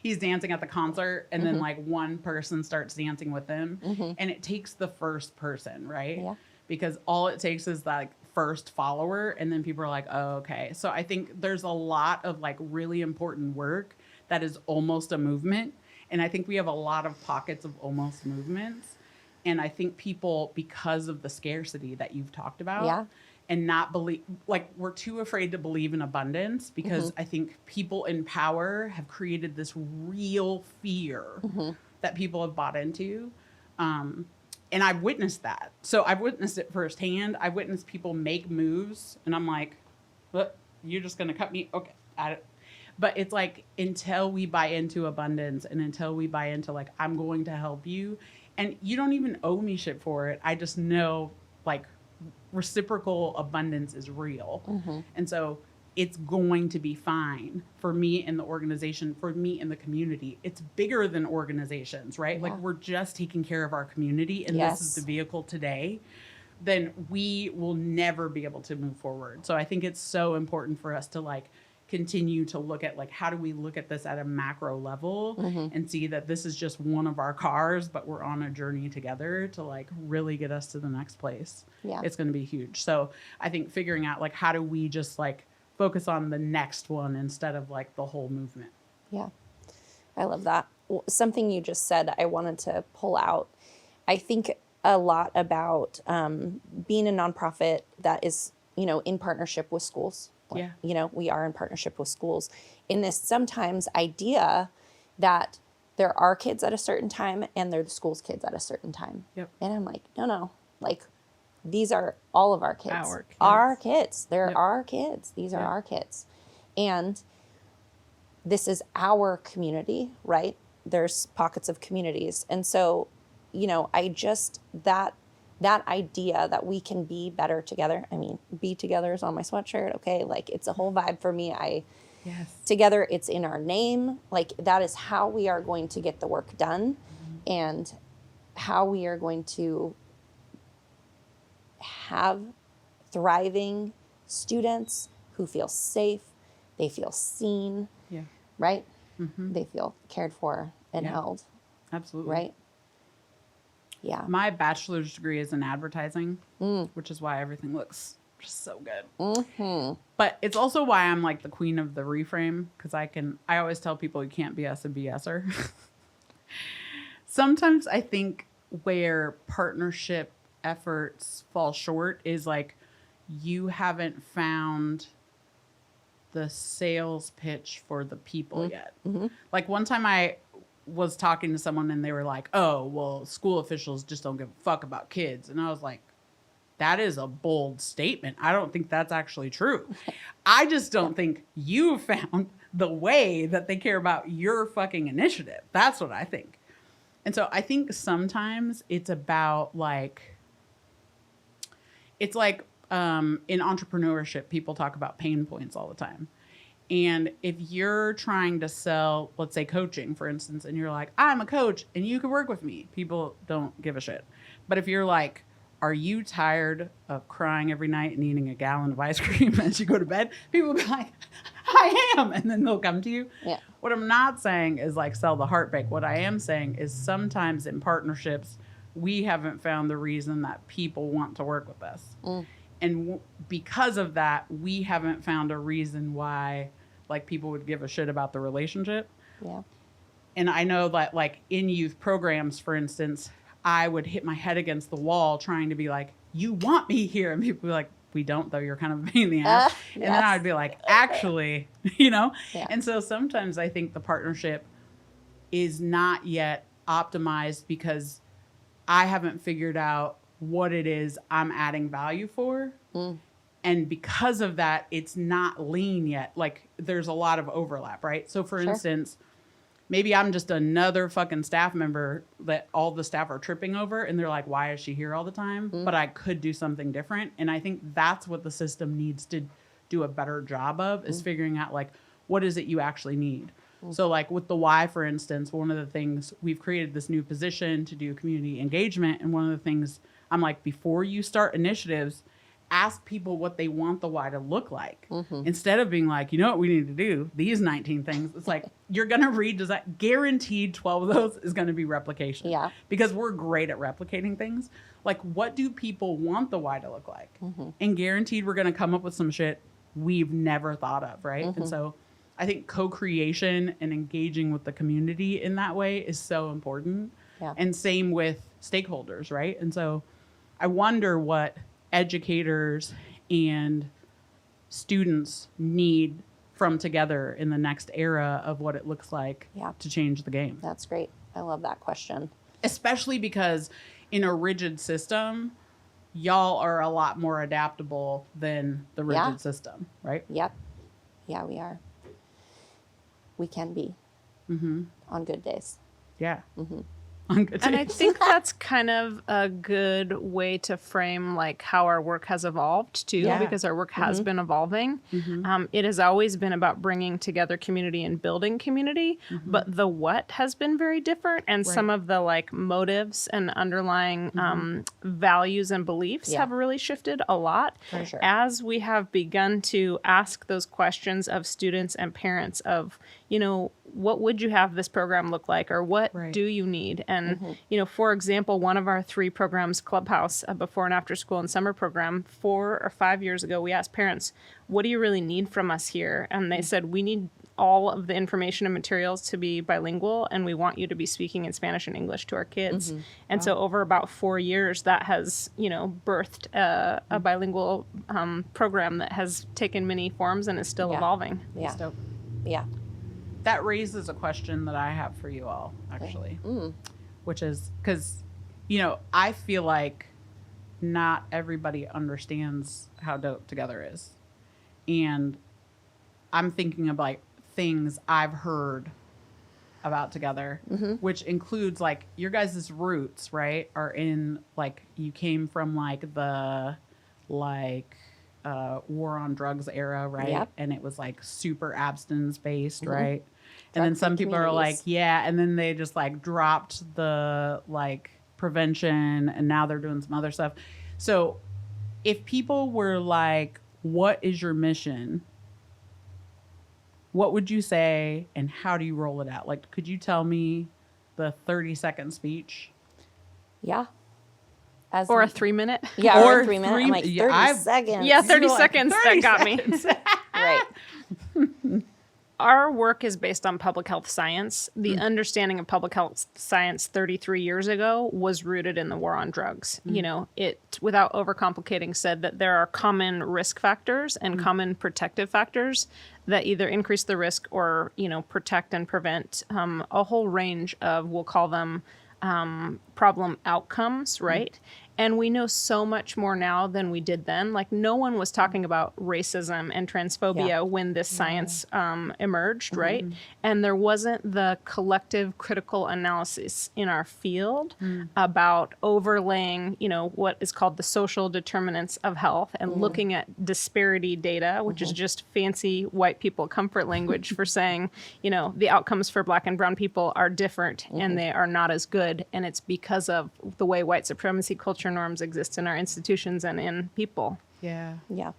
he's dancing at the concert and then one person starts dancing with him and it takes the first person, right? Yeah. Because all it takes is first follower and then people are like, oh, okay. So I think there's a lot of really important work that is almost a movement. And I think we have a lot of pockets of almost movements. And I think people, because of the scarcity that you've talked about and not believe, we're too afraid to believe in abundance because I think people in power have created this real fear that people have bought into. And I've witnessed that. So I've witnessed it firsthand. I've witnessed people make moves and I'm like, what? You're just going to cut me? Okay. But it's until we buy into abundance and until we buy into I'm going to help you and you don't even owe me shit for it. I just know reciprocal abundance is real. And so it's going to be fine for me in the organization, for me in the community. It's bigger than organizations, right? Like we're just taking care of our community and this is the vehicle today, then we will never be able to move forward. So I think it's so important for us to like continue to look at like, how do we look at this at a macro level and see that this is just one of our cars, but we're on a journey together to like really get us to the next place. Yeah. It's going to be huge. So I think figuring out like, how do we just like focus on the next one instead of like the whole movement. Yeah. I love that. Something you just said, I wanted to pull out. I think a lot about being a nonprofit that is, you know, in partnership with schools. Yeah. You know, we are in partnership with schools in this sometimes idea that there are kids at a certain time and they're the school's kids at a certain time. Yep. And I'm like, no, like these are all of our kids. Our kids. Our kids. They're Yep. our kids. These are our kids. And this is our community, right? There's pockets of communities. And so, you know, I just, that idea that we can be better together. I mean, be together is on my sweatshirt. Okay. Like it's a whole vibe for me. Yes. Together, it's in our name. Like that is how we are going to get the work done and how we are going to have thriving students who feel safe. They feel seen, Yeah. right? They feel cared for and held, Absolutely. right? Yeah. My bachelor's degree is in advertising, which is why everything looks just so good. But it's also why I'm like the queen of the reframe, because I always tell people you can't BS a BSer. Sometimes I think where partnership efforts fall short is like you haven't found the sales pitch for the people yet. Like one time I was talking to someone and they were like, oh, well, school officials just don't give a fuck about kids. And I was like, that is a bold statement. I don't think that's actually true. I just don't think you found the way that they care about your fucking initiative. That's what I think. And so I think sometimes it's about like, it's like in entrepreneurship, people talk about pain points all the time. And if you're trying to sell, let's say coaching, for instance, and you're like, I'm a coach and you can work with me, people don't give a shit. But if you're like, are you tired of crying every night and eating a gallon of ice cream as you go to bed? People will be like, I am. And then they'll come to you. Yeah. What I'm not saying is like sell the heartbreak. What I am saying is sometimes in partnerships, we haven't found the reason that people want to work with us. And because of that, we haven't found a reason why like people would give a shit about the relationship. Yeah. And I know that like in youth programs, for instance, I would hit my head against the wall trying to be like, you want me here. And people would be like, we don't, though. You're kind of a pain in the ass. And then I would be like, actually, you know? Yeah. And so sometimes I think the partnership is not yet optimized because I haven't figured out what it is I'm adding value for. And because of that, it's not lean yet. Like there's a lot of overlap, right? So for instance, maybe I'm just another fucking staff member that all the staff are tripping over and they're like, why is she here all the time? But I could do something different. And I think that's what the system needs to do a better job of is figuring out like, what is it you actually need? So like with the why, for instance, one of the things we've created this new position to do community engagement. And one of the things I'm like, before you start initiatives, ask people what they want the why to look like. Instead of being like, you know what we need to do? These 19 things. It's like, you're going to read design. Guaranteed 12 of those is going to be replication. Yeah. Because we're great at replicating things. Like, what do people want the why to look like? And guaranteed we're going to come up with some shit we've never thought of, right? And so I think co-creation and engaging with the community in that way is so important. Yeah. And same with stakeholders, right? And so I wonder what educators and students need from together in the next era of what it looks like to change the game. That's great. I love that question. Especially because in a rigid system, y'all are a lot more adaptable than the rigid system, right? Yep. Yeah, we are. We can be on good days. Yeah. on good days. And I think that's kind of a good way to frame like how our work has evolved too, Yeah. because our work has been evolving. It has always been about bringing together community and building community, but the what has been very different, and some of the like motives and underlying values and beliefs Yeah. have really shifted a lot For sure. as we have begun to ask those questions of students and parents of, you know, what would you have this program look like, or what Right. do you need? And, you know, for example, one of our 3 programs, Clubhouse, a before and after school and summer program, 4 or 5 years ago, we asked parents, what do you really need from us here? And they said, we need all of the information and materials to be bilingual, and we want you to be speaking in Spanish and English to our kids. And so over about 4 years, that has, you know, birthed a bilingual program that has taken many forms and is still Yeah. evolving. Yeah. So Yeah. that raises a question that I have for you all, actually, which is because, you know, I feel like not everybody understands how Dope Together is. And I'm thinking of like things I've heard about Together, which includes like your guys' roots, right? Are in like, you came from like the war on drugs era, right? Yep. And it was like super abstinence based, right? And then Drug-free some people are like, communities. yeah, and then they just like dropped the like prevention, and now they're doing some other stuff. So if people were like, what is your mission? What would you say, and how do you roll it out? Like, could you tell me the 30-second speech? Yeah. As Or a 3-minute. yeah, or or a 3 minute. I'm three- like 30 yeah, I've- seconds. Yeah, 30 You're like, seconds. 30 That got me. seconds. Right. Our work is based on public health science. The understanding of public health science 33 years ago was rooted in the war on drugs. You know, it, without overcomplicating, said that there are common risk factors and common protective factors that either increase the risk or, you know, protect and prevent a whole range of, we'll call them problem outcomes, right? And we know so much more now than we did then. Like, no one was talking about racism and transphobia Yeah. when this science emerged, right? And there wasn't the collective critical analysis in our field about overlaying, you know, what is called the social determinants of health and looking at disparity data, which is just fancy white people comfort language for saying, you know, the outcomes for Black and brown people are different and they are not as good. And it's because of the way white supremacy culture norms exist in our institutions and in people. Yeah. Yeah.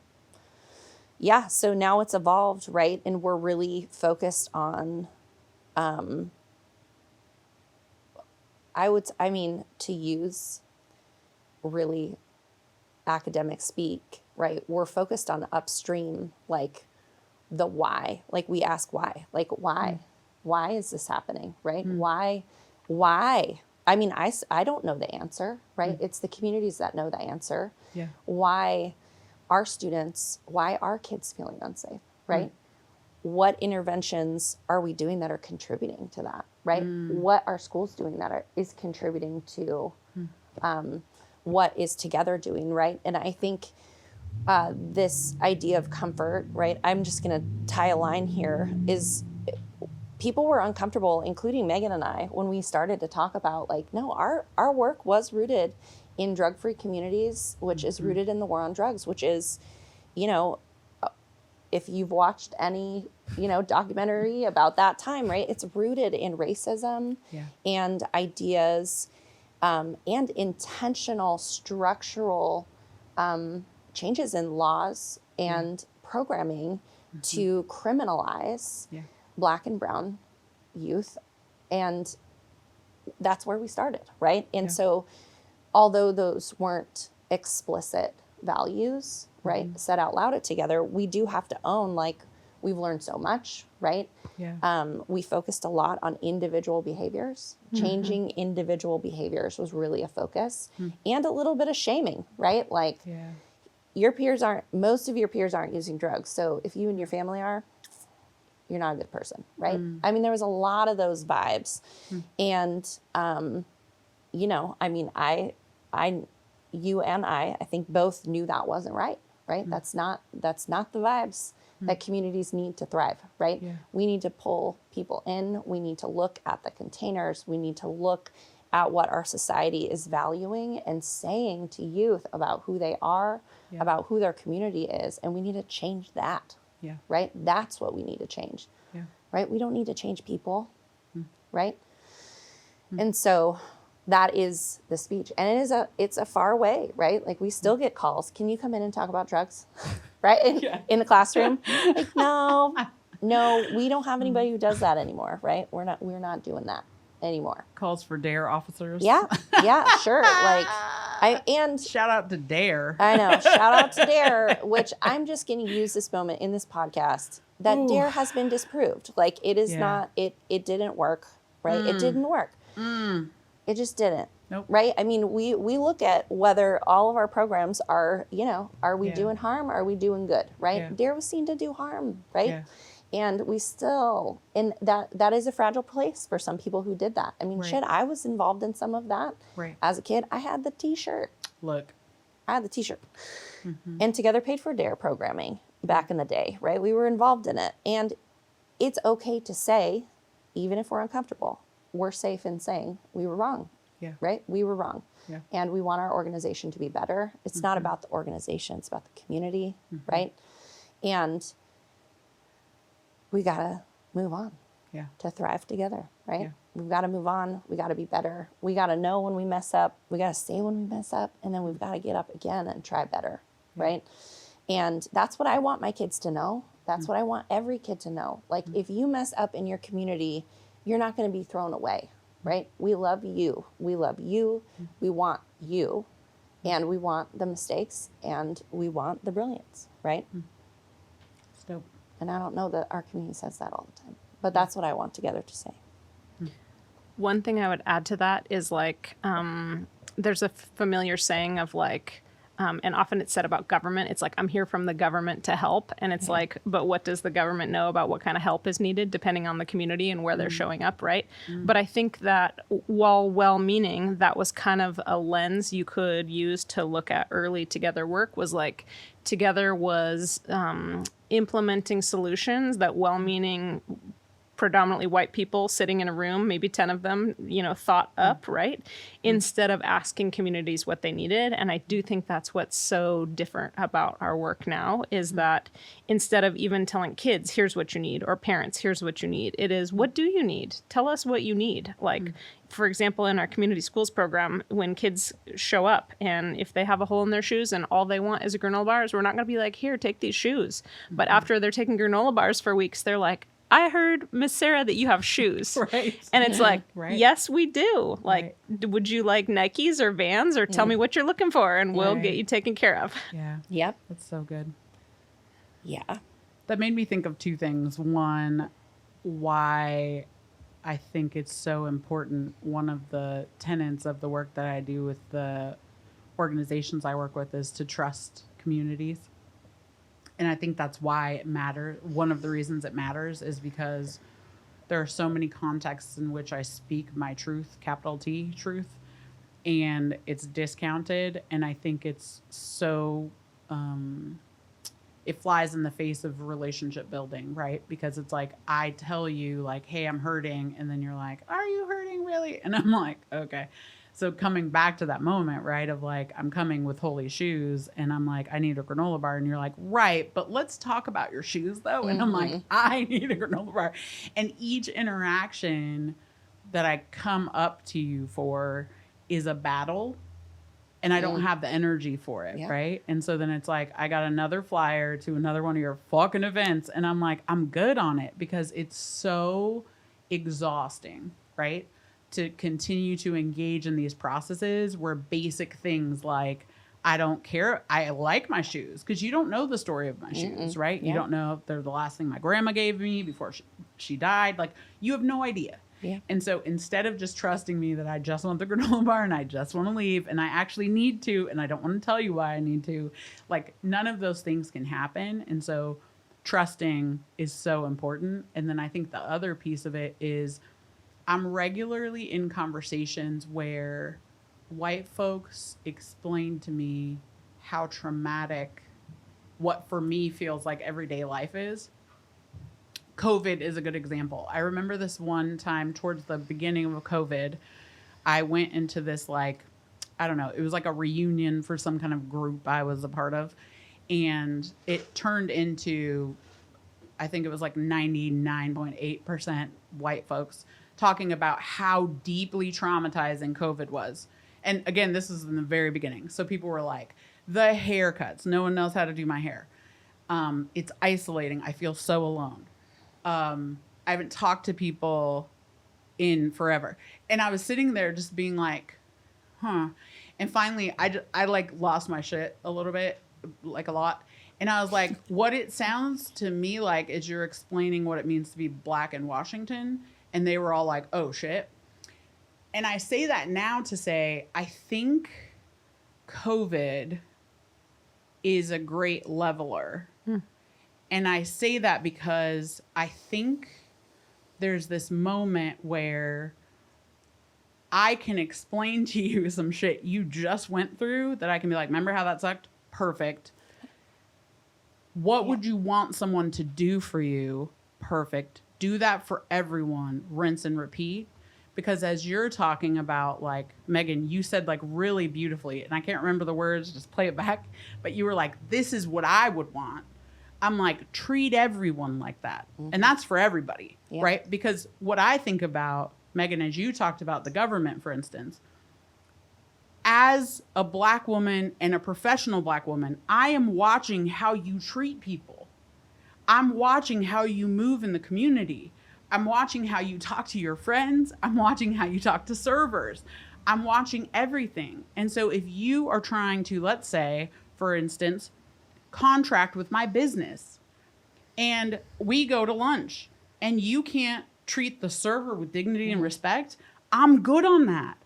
Yeah. So now it's evolved, right? And we're really focused on, to use really academic speak, right? We're focused on upstream, like the why. Like we ask why, like why? Why is this happening, right? Why? I mean, I don't know the answer, right? It's the communities that know the answer. Yeah. Why are kids feeling unsafe, right? What interventions are we doing that are contributing to that, right? What are schools doing that is contributing to what is Together doing, right? And I think this idea of comfort, right? I'm just going to tie a line here, is people were uncomfortable, including Megan and I, when we started to talk about like, no, our work was rooted in drug-free communities, which is rooted in the war on drugs, which is, you know, if you've watched any, you know, documentary about that time, right? It's rooted in racism and ideas and intentional structural changes in laws and programming to criminalize Black and brown youth. And that's where we started, right? And so although those weren't explicit values, right, said out loud at Together, we do have to own, like, we've learned so much, right? We focused a lot on individual behaviors. Changing individual behaviors was really a focus, and a little bit of shaming, right? Like, most of your peers aren't using drugs. So if you and your family are, you're not a good person, right? I mean, there was a lot of those vibes. And, you know, I mean, you and I think both knew that wasn't right? That's not the vibes that communities need to thrive, right? We need to pull people in. We need to look at the containers. We need to look at what our society is valuing and saying to youth about who they are, about who their community is. And we need to change that. Yeah. Right? That's what we need to change. Yeah. Right? We don't need to change people. Right? And so that is the speech. And it's a far way, right? Like we still get calls. Can you come in and talk about drugs? Right? In the classroom? Like, no, we don't have anybody who does that anymore, right? We're not doing that anymore. Calls for DARE officers. Yeah, sure. Like shout out to DARE. I know. Shout out to DARE, which I'm just going to use this moment in this podcast that DARE has been disproved. Like it is not, it didn't work, right? It didn't work. It just didn't. Nope. Right? I mean, we look at whether all of our programs are, are we doing harm? Are we doing good? Right? Yeah. DARE was seen to do harm, right? Yeah. And we still, and that is a fragile place for some people who did that. I mean, shit, I was involved in some of that. Right. As a kid, I had the t-shirt. Look. I had the t-shirt. And Together paid for DARE programming back in the day, right? We were involved in it. And it's okay to say, even if we're uncomfortable, we're safe in saying we were wrong. Yeah. Right? We were wrong. Yeah. And we want our organization to be better. It's not about the organization, it's about the community, right? And we got to move on to thrive together, right? Yeah. We've got to move on. We got to be better. We got to know when we mess up. We got to say when we mess up. And then we've got to get up again and try better, right? And that's what I want my kids to know. That's what I want every kid to know. Like, if you mess up in your community, you're not going to be thrown away, right? We love you. We love you. We want you. And we want the mistakes. And we want the brilliance, right? It's dope. And I don't know that our community says that all the time. But that's what I want Together to say. One thing I would add to that is like, there's a familiar saying of like, and often it's said about government. It's like, I'm here from the government to help. And it's like, but what does the government know about what kind of help is needed depending on the community and where they're showing up, right? But I think that while well-meaning, that was kind of a lens you could use to look at early Together work was like, Together was implementing solutions that well-meaning predominantly white people sitting in a room, maybe 10 of them, thought up, right? Instead of asking communities what they needed. And I do think that's what's so different about our work now is that instead of even telling kids, here's what you need, or parents, here's what you need, it is, what do you need? Tell us what you need. Like, for example, in our community schools program, when kids show up and if they have a hole in their shoes and all they want is a granola bars, we're not going to be like, here, take these shoes. But after they're taking granola bars for weeks, they're like, I heard, Miss Sarah, that you have shoes. Right. And it's like, Right. yes, we do. Like, would you like Nikes or Vans, or tell me what you're looking for and we'll get you taken care of. Yeah. Yep. That's so good. Yeah. That made me think of two things. One, why I think it's so important. One of the tenets of the work that I do with the organizations I work with is to trust communities. And I think that's why it matters. One of the reasons it matters is because there are so many contexts in which I speak my truth, capital T, truth, and it's discounted. And I think it's so, it flies in the face of relationship building, right? Because it's like, I tell you like, hey, I'm hurting. And then you're like, are you hurting really? And I'm like, okay. So coming back to that moment, right, of like, I'm coming with holy shoes and I'm like, I need a granola bar. And you're like, right, but let's talk about your shoes though. And I'm like, I need a granola bar. And each interaction that I come up to you for is a battle and I don't have the energy for it, right? And so then it's like, I got another flyer to another one of your fucking events. And I'm like, I'm good on it because it's so exhausting, right? To continue to engage in these processes where basic things like, I don't care. I like my shoes because you don't know the story of my shoes, right? You don't know if they're the last thing my grandma gave me before she died. Like, you have no idea. Yeah. And so instead of just trusting me that I just want the granola bar and I just want to leave and I actually need to, and I don't want to tell you why I need to, like, none of those things can happen. And so trusting is so important. And then I think the other piece of it is I'm regularly in conversations where white folks explain to me how traumatic what for me feels like everyday life is. COVID is a good example. I remember this one time towards the beginning of COVID, I went into this, like, I don't know, it was like a reunion for some kind of group I was a part of. And it turned into, I think it was like 99.8% white folks talking about how deeply traumatizing COVID was. And again, this is in the very beginning. So people were like, the haircuts, no one knows how to do my hair. It's isolating. I feel so alone. I haven't talked to people in forever. And I was sitting there just being like, huh. And finally, I like lost my shit a little bit, like a lot. And I was like, what it sounds to me like is you're explaining what it means to be Black in Washington. And they were all like, oh, shit. And I say that now to say, I think COVID is a great leveler. And I say that because I think there's this moment where I can explain to you some shit you just went through that I can be like, remember how that sucked? Perfect. What would you want someone to do for you? Perfect. Do that for everyone. Rinse and repeat. Because as you're talking about, like, Megan, you said, like, really beautifully, and I can't remember the words, just play it back, but you were like, this is what I would want. I'm like, treat everyone like that. And that's for everybody, right? Because what I think about, Megan, as you talked about the government, for instance, as a Black woman and a professional Black woman, I am watching how you treat people. I'm watching how you move in the community. I'm watching how you talk to your friends. I'm watching how you talk to servers. I'm watching everything. And so if you are trying to, let's say, for instance, contract with my business and we go to lunch and you can't treat the server with dignity and respect, I'm good on that.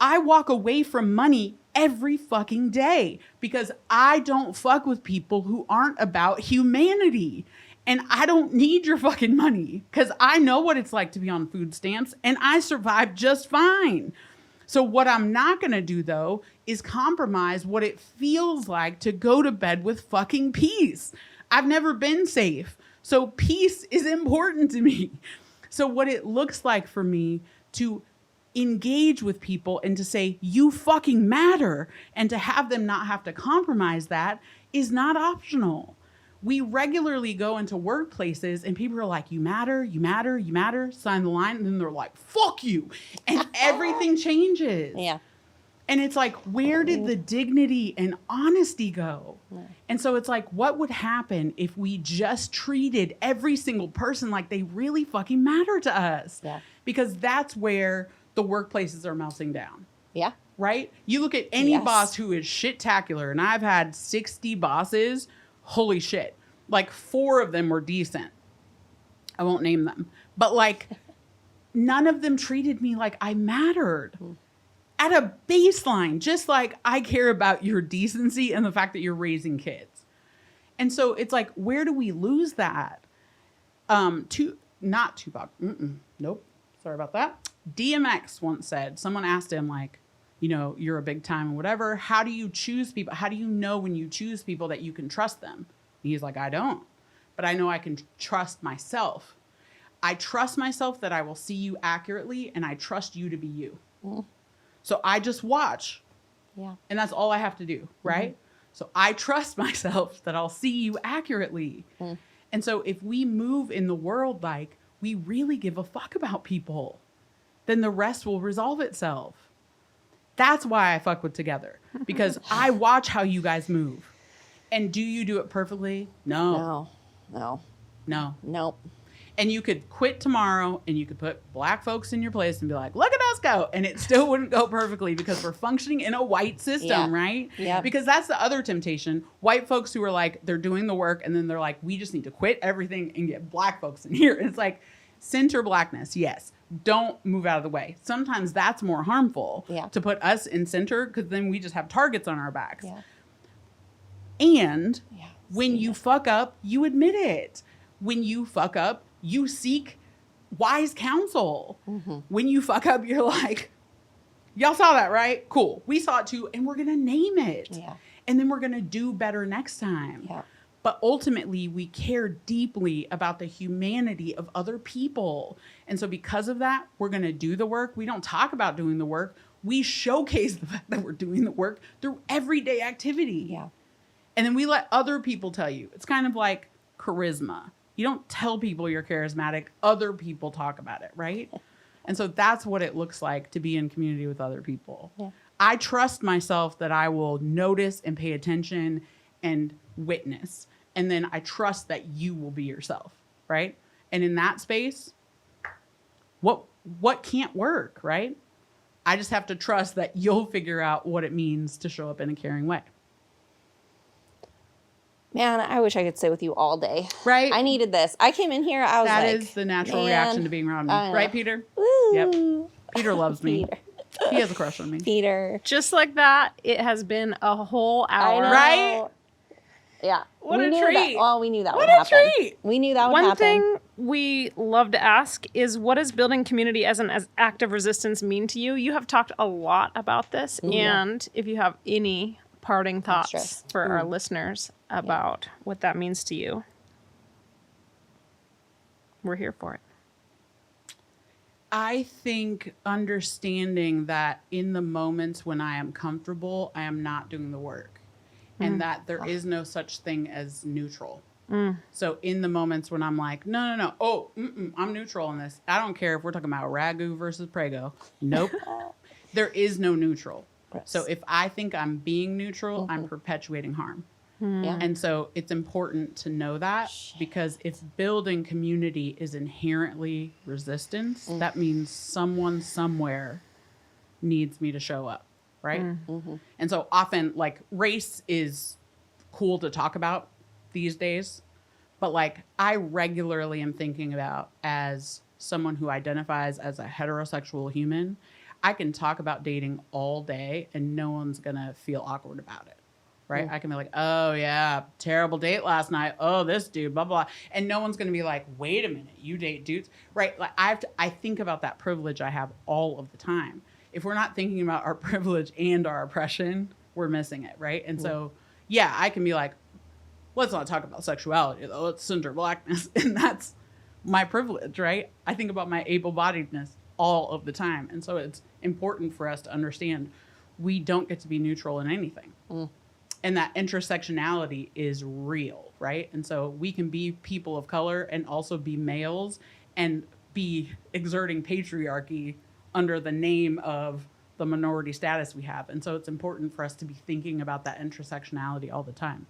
I walk away from money every fucking day because I don't fuck with people who aren't about humanity. And I don't need your fucking money because I know what it's like to be on food stamps and I survive just fine. So what I'm not going to do, though, is compromise what it feels like to go to bed with fucking peace. I've never been safe. So peace is important to me. So what it looks like for me to engage with people and to say, you fucking matter, and to have them not have to compromise that is not optional. We regularly go into workplaces and people are like, you matter, you matter, you matter, sign the line. And then they're like, fuck you. And everything changes. Yeah. And it's like, where did the dignity and honesty go? Yeah. And so it's like, what would happen if we just treated every single person like they really fucking matter to us? Yeah. Because that's where the workplaces are melting down. Yeah. Right? You look at any boss who is shit-tacular, and I've had 60 bosses. Holy shit. Like 4 of them were decent. I won't name them. But like none of them treated me like I mattered. At a baseline, just like I care about your decency and the fact that you're raising kids. And so it's like, where do we lose that? Not Tupac. Nope. Sorry about that. DMX once said, someone asked him like, you know, you're a big time and whatever. How do you choose people? How do you know when you choose people that you can trust them? And he's like, I don't. But I know I can trust myself. I trust myself that I will see you accurately, and I trust you to be you. So I just watch. Yeah. And that's all I have to do, right? So I trust myself that I'll see you accurately. And so if we move in the world like we really give a fuck about people, then the rest will resolve itself. That's why I fuck with Together, because I watch how you guys move. And do you do it perfectly? No. Nope. And you could quit tomorrow and you could put Black folks in your place and be like, look at us go. And it still wouldn't go perfectly because we're functioning in a white system, right? Yeah. Because that's the other temptation. White folks who are like, they're doing the work and then they're like, we just need to quit everything and get Black folks in here. And it's like, center Blackness, yes. Don't move out of the way. Sometimes that's more harmful to put us in center because then we just have targets on our backs. Yeah. And when you fuck up, you admit it. When you fuck up, you seek wise counsel. When you fuck up, you're like, y'all saw that, right? Cool. We saw it too. And we're going to name it. Yeah. And then we're going to do better next time. Yeah. But ultimately, we care deeply about the humanity of other people. And so because of that, we're going to do the work. We don't talk about doing the work. We showcase the fact that we're doing the work through everyday activity. Yeah. And then we let other people tell you. It's kind of like charisma. You don't tell people you're charismatic. Other people talk about it, right? And so that's what it looks like to be in community with other people. Yeah. I trust myself that I will notice and pay attention and witness. And then I trust that you will be yourself, right? And in that space, what can't work, right? I just have to trust that you'll figure out what it means to show up in a caring way. Man, I wish I could stay with you all day. Right? I needed this. I came in here, I was That like, is the natural man, reaction to being around me. Right, Peter? woo. Yep. Peter loves me. Peter. He has a crush on me. Peter. Just like that, it has been a whole I hour. know. Right? Yeah. What we a knew treat. That, well, we knew that What would a happen. treat. We knew that would One happen. thing we love to ask is, what does building community as an act of resistance mean to you? You have talked a lot about this, and if you have any parting thoughts Extra. for our listeners about what that means to you, we're here for it. I think understanding that in the moments when I am comfortable, I am not doing the work. And that there is no such thing as neutral. So in the moments when I'm like, no, I'm neutral on this. I don't care if we're talking about Ragu versus Prego. Nope. There is no neutral. Yes. So if I think I'm being neutral, I'm perpetuating harm. Yeah. And so it's important to know that, because if building community is inherently resistance, that means someone somewhere needs me to show up. Right. And so often, like, race is cool to talk about these days, but like, I regularly am thinking about, as someone who identifies as a heterosexual human, I can talk about dating all day and no one's gonna feel awkward about it. Right. I can be like, oh yeah, terrible date last night. Oh, this dude, blah, blah. And no one's going to be like, wait a minute, you date dudes. Right. Like, I think about that privilege I have all of the time. If we're not thinking about our privilege and our oppression, we're missing it, right? And so, yeah, I can be like, let's not talk about sexuality, though. Let's center blackness. And that's my privilege, right? I think about my able-bodiedness all of the time. And so it's important for us to understand we don't get to be neutral in anything. And that intersectionality is real, right? And so we can be people of color and also be males and be exerting patriarchy under the name of the minority status we have. And so it's important for us to be thinking about that intersectionality all the time.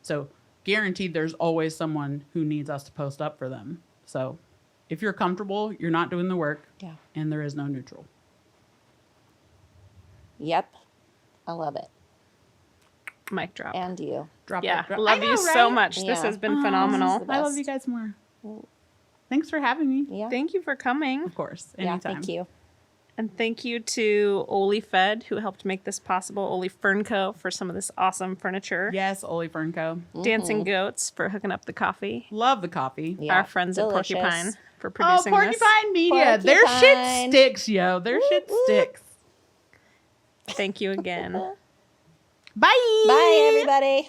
So guaranteed there's always someone who needs us to post up for them. So if you're comfortable, you're not doing the work, and there is no neutral. Yep. I love it. Mic drop. And you. Drop Yeah, it. Drop. love I know, you right? so much. This Yeah. has been phenomenal. This is the I love best. you guys more. Thanks for having me. Yeah. Thank you for coming. Of course. Yeah, Anytime. thank you. And thank you to Oli Fed, who helped make this possible. Oli Fernco for some of this awesome furniture. Yes, Oli Fernco. Dancing Goats for hooking up the coffee. Love the coffee. Yeah. Our friends Delicious. at Porcupine for Oh, producing this. Porcupine Media. Their shit Porcupine. sticks, yo. Their shit whoop. sticks. Thank you again. Bye. Bye, everybody.